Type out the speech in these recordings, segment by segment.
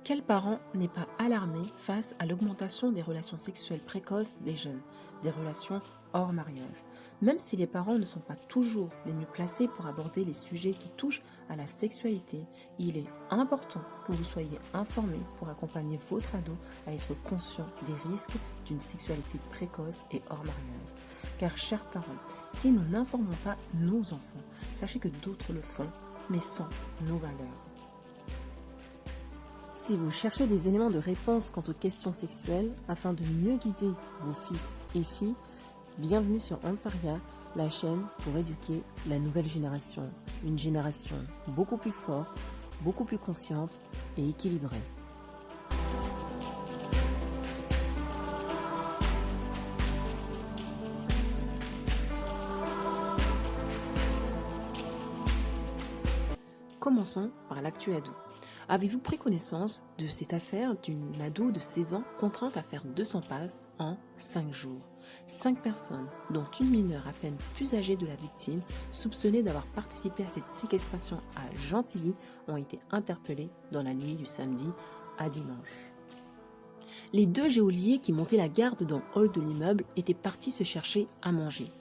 Quel parent n'est pas alarmé face à l'augmentation des relations sexuelles précoces des jeunes, des relations hors mariage? Même si les parents ne sont pas toujours les mieux placés pour aborder les sujets qui touchent à la sexualité, il est important que vous soyez informés pour accompagner votre ado à être conscient des risques d'une sexualité précoce et hors mariage. Car, chers parents, si nous n'informons pas nos enfants, sachez que d'autres le font, mais sans nos valeurs. Si vous cherchez des éléments de réponse quant aux questions sexuelles afin de mieux guider vos fils et filles, bienvenue sur Antaria, la chaîne pour éduquer la nouvelle génération. Une génération beaucoup plus forte, beaucoup plus confiante et équilibrée. Commençons par l'actu ado. Avez-vous pris connaissance de cette affaire d'une ado de 16 ans contrainte à faire 200 passes en 5 jours? 5 personnes, dont une mineure à peine plus âgée de la victime, soupçonnées d'avoir participé à cette séquestration à Gentilly, ont été interpellées dans la nuit du samedi à dimanche. Les deux geôliers qui montaient la garde dans le hall de l'immeuble étaient partis se chercher à manger.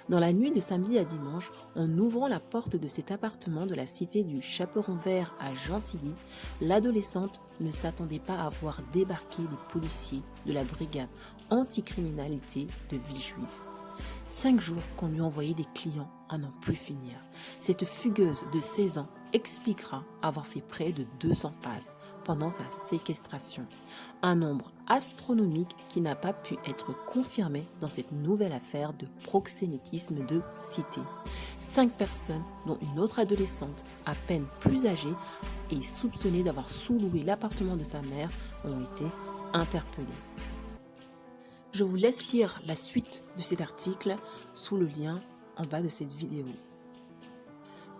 Dans la nuit de samedi à dimanche, en ouvrant la porte de cet appartement de la cité du Chaperon Vert à Gentilly, l'adolescente ne s'attendait pas à voir débarquer les policiers de la brigade anticriminalité de Villejuif. 5 jours qu'on lui envoyait des clients à n'en plus finir. Cette fugueuse de 16 ans expliquera avoir fait près de 200 passes pendant sa séquestration. Un nombre astronomique qui n'a pas pu être confirmé dans cette nouvelle affaire de proxénétisme de cité. 5 personnes, dont une autre adolescente à peine plus âgée et soupçonnée d'avoir sous-loué l'appartement de sa mère, ont été interpellées. Je vous laisse lire la suite de cet article sous le lien en bas de cette vidéo.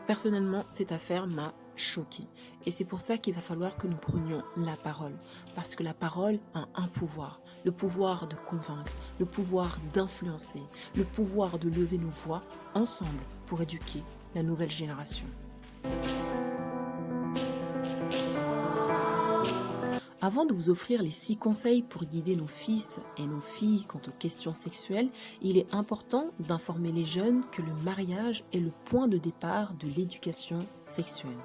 Personnellement, cette affaire m'a choquée et c'est pour ça qu'il va falloir que nous prenions la parole, parce que la parole a un pouvoir, le pouvoir de convaincre, le pouvoir d'influencer, le pouvoir de lever nos voix ensemble pour éduquer la nouvelle génération. Avant de vous offrir les 6 conseils pour guider nos fils et nos filles quant aux questions sexuelles, il est important d'informer les jeunes que le mariage est le point de départ de l'éducation sexuelle.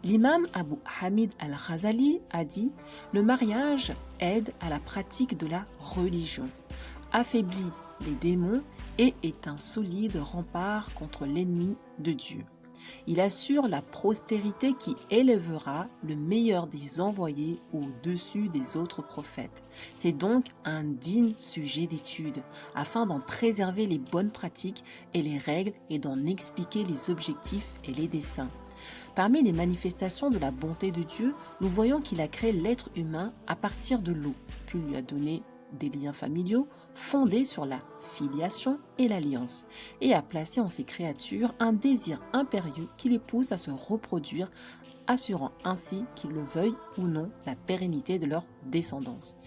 L'imam Abu Hamid al-Ghazali a dit « Le mariage aide à la pratique de la religion, affaiblit les démons et est un solide rempart contre l'ennemi de Dieu. » Il assure la postérité qui élèvera le meilleur des envoyés au-dessus des autres prophètes. C'est donc un digne sujet d'étude, afin d'en préserver les bonnes pratiques et les règles et d'en expliquer les objectifs et les desseins. Parmi les manifestations de la bonté de Dieu, nous voyons qu'il a créé l'être humain à partir de l'eau, puis lui a donné des liens familiaux fondés sur la filiation et l'alliance, et a placé en ces créatures un désir impérieux qui les pousse à se reproduire, assurant ainsi, qu'ils le veuillent ou non, la pérennité de leur descendance.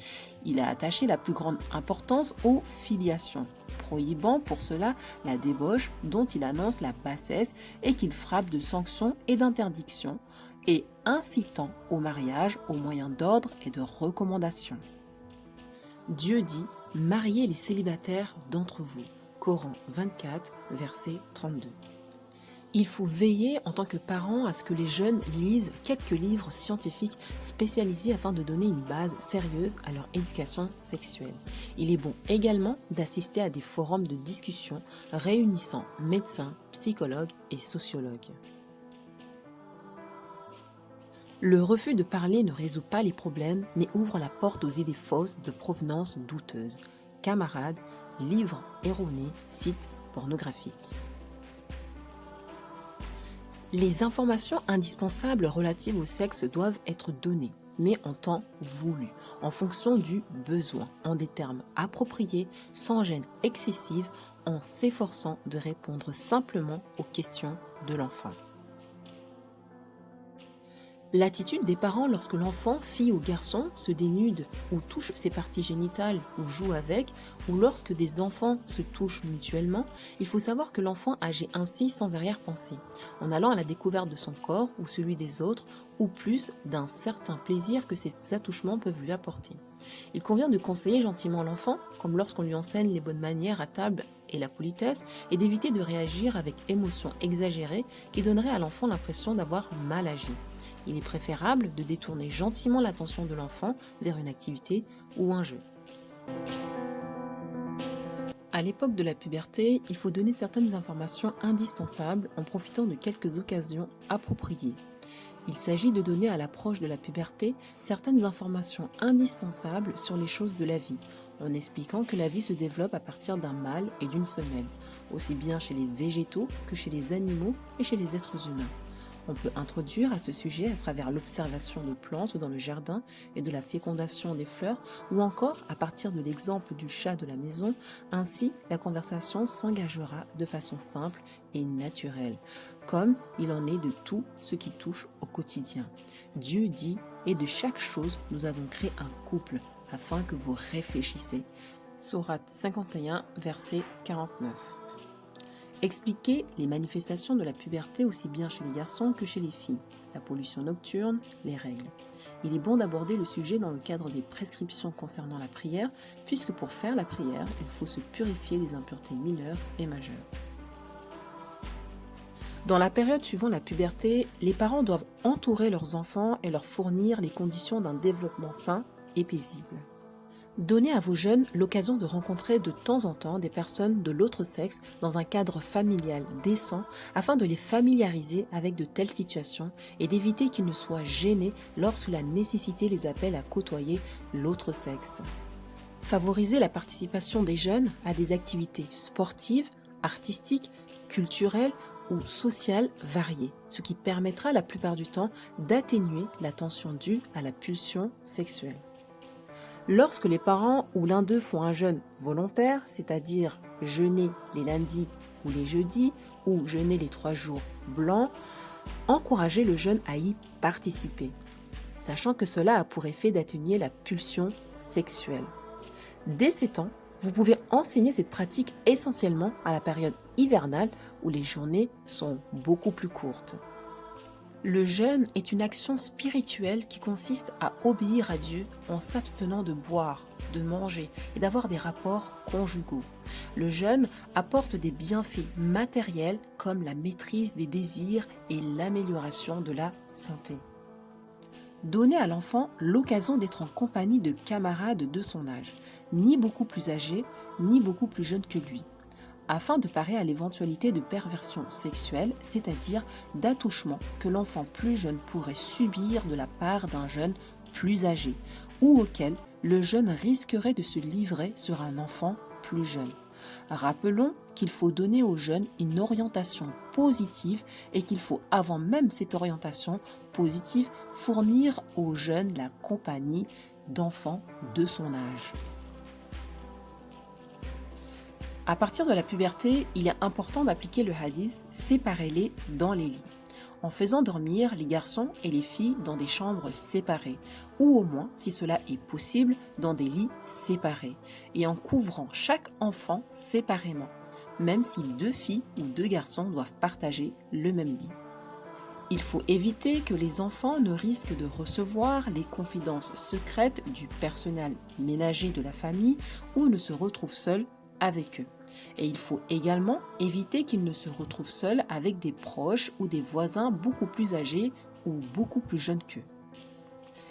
Il a attaché la plus grande importance aux filiations, prohibant pour cela la débauche dont il annonce la bassesse et qu'il frappe de sanctions et d'interdictions, et incitant au mariage au moyen d'ordre et de recommandations. Dieu dit « Mariez les célibataires d'entre vous » Coran 24, verset 32. Il faut veiller en tant que parent à ce que les jeunes lisent quelques livres scientifiques spécialisés afin de donner une base sérieuse à leur éducation sexuelle. Il est bon également d'assister à des forums de discussion réunissant médecins, psychologues et sociologues. Le refus de parler ne résout pas les problèmes, mais ouvre la porte aux idées fausses de provenance douteuse. Camarades, livres erronés, sites pornographiques. Les informations indispensables relatives au sexe doivent être données, mais en temps voulu, en fonction du besoin, en des termes appropriés, sans gêne excessive, en s'efforçant de répondre simplement aux questions de l'enfant. L'attitude des parents lorsque l'enfant, fille ou garçon, se dénude ou touche ses parties génitales ou joue avec, ou lorsque des enfants se touchent mutuellement, il faut savoir que l'enfant agit ainsi sans arrière-pensée, en allant à la découverte de son corps ou celui des autres, ou plus d'un certain plaisir que ces attouchements peuvent lui apporter. Il convient de conseiller gentiment l'enfant, comme lorsqu'on lui enseigne les bonnes manières à table et la politesse, et d'éviter de réagir avec émotion exagérée qui donnerait à l'enfant l'impression d'avoir mal agi. Il est préférable de détourner gentiment l'attention de l'enfant vers une activité ou un jeu. À l'époque de la puberté, il faut donner certaines informations indispensables en profitant de quelques occasions appropriées. Il s'agit de donner à l'approche de la puberté certaines informations indispensables sur les choses de la vie, en expliquant que la vie se développe à partir d'un mâle et d'une femelle, aussi bien chez les végétaux que chez les animaux et chez les êtres humains. On peut introduire à ce sujet à travers l'observation des plantes dans le jardin et de la fécondation des fleurs, ou encore à partir de l'exemple du chat de la maison. Ainsi, la conversation s'engagera de façon simple et naturelle, comme il en est de tout ce qui touche au quotidien. Dieu dit, et de chaque chose nous avons créé un couple, afin que vous réfléchissiez. Sourate 51, verset 49. Expliquer les manifestations de la puberté aussi bien chez les garçons que chez les filles, la pollution nocturne, les règles. Il est bon d'aborder le sujet dans le cadre des prescriptions concernant la prière, puisque pour faire la prière, il faut se purifier des impuretés mineures et majeures. Dans la période suivant la puberté, les parents doivent entourer leurs enfants et leur fournir les conditions d'un développement sain et paisible. Donnez à vos jeunes l'occasion de rencontrer de temps en temps des personnes de l'autre sexe dans un cadre familial décent afin de les familiariser avec de telles situations et d'éviter qu'ils ne soient gênés lorsque la nécessité les appelle à côtoyer l'autre sexe. Favorisez la participation des jeunes à des activités sportives, artistiques, culturelles ou sociales variées, ce qui permettra la plupart du temps d'atténuer la tension due à la pulsion sexuelle. Lorsque les parents ou l'un d'eux font un jeûne volontaire, c'est-à-dire jeûner les lundis ou les jeudis ou jeûner les 3 jours blancs, encouragez le jeune à y participer, sachant que cela a pour effet d'atténuer la pulsion sexuelle. Dès ces temps, vous pouvez enseigner cette pratique essentiellement à la période hivernale où les journées sont beaucoup plus courtes. Le jeûne est une action spirituelle qui consiste à obéir à Dieu en s'abstenant de boire, de manger et d'avoir des rapports conjugaux. Le jeûne apporte des bienfaits matériels comme la maîtrise des désirs et l'amélioration de la santé. Donnez à l'enfant l'occasion d'être en compagnie de camarades de son âge, ni beaucoup plus âgés, ni beaucoup plus jeunes que lui, afin de parer à l'éventualité de perversion sexuelle, c'est-à-dire d'attouchement que l'enfant plus jeune pourrait subir de la part d'un jeune plus âgé, ou auquel le jeune risquerait de se livrer sur un enfant plus jeune. Rappelons qu'il faut donner aux jeunes une orientation positive et qu'il faut, avant même cette orientation positive, fournir aux jeunes la compagnie d'enfants de son âge. À partir de la puberté, il est important d'appliquer le hadith « séparez-les dans les lits », en faisant dormir les garçons et les filles dans des chambres séparées, ou au moins, si cela est possible, dans des lits séparés, et en couvrant chaque enfant séparément, même si 2 filles ou 2 garçons doivent partager le même lit. Il faut éviter que les enfants ne risquent de recevoir les confidences secrètes du personnel ménager de la famille ou ne se retrouvent seuls avec eux. Et il faut également éviter qu'ils ne se retrouvent seuls avec des proches ou des voisins beaucoup plus âgés ou beaucoup plus jeunes qu'eux.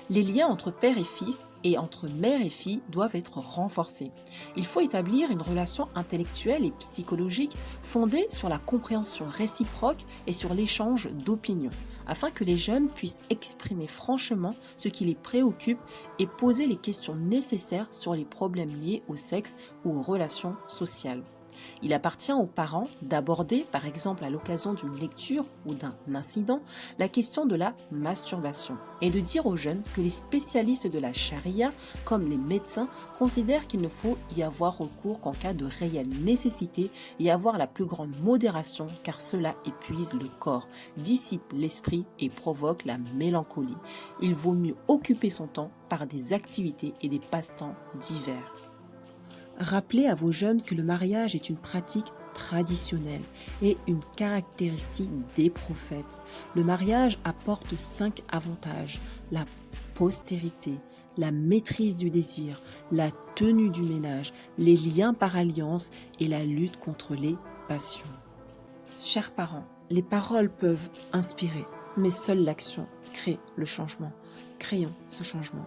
Les liens entre père et fils et entre mère et fille doivent être renforcés. Il faut établir une relation intellectuelle et psychologique fondée sur la compréhension réciproque et sur l'échange d'opinions, afin que les jeunes puissent exprimer franchement ce qui les préoccupe et poser les questions nécessaires sur les problèmes liés au sexe ou aux relations sociales. Il appartient aux parents d'aborder, par exemple à l'occasion d'une lecture ou d'un incident, la question de la masturbation et de dire aux jeunes que les spécialistes de la charia, comme les médecins, considèrent qu'il ne faut y avoir recours qu'en cas de réelle nécessité et avoir la plus grande modération car cela épuise le corps, dissipe l'esprit et provoque la mélancolie. Il vaut mieux occuper son temps par des activités et des passe-temps divers. Rappelez à vos jeunes que le mariage est une pratique traditionnelle et une caractéristique des prophètes. Le mariage apporte 5 avantages: la postérité, la maîtrise du désir, la tenue du ménage, les liens par alliance et la lutte contre les passions. Chers parents, les paroles peuvent inspirer, mais seule l'action crée le changement. Créons ce changement.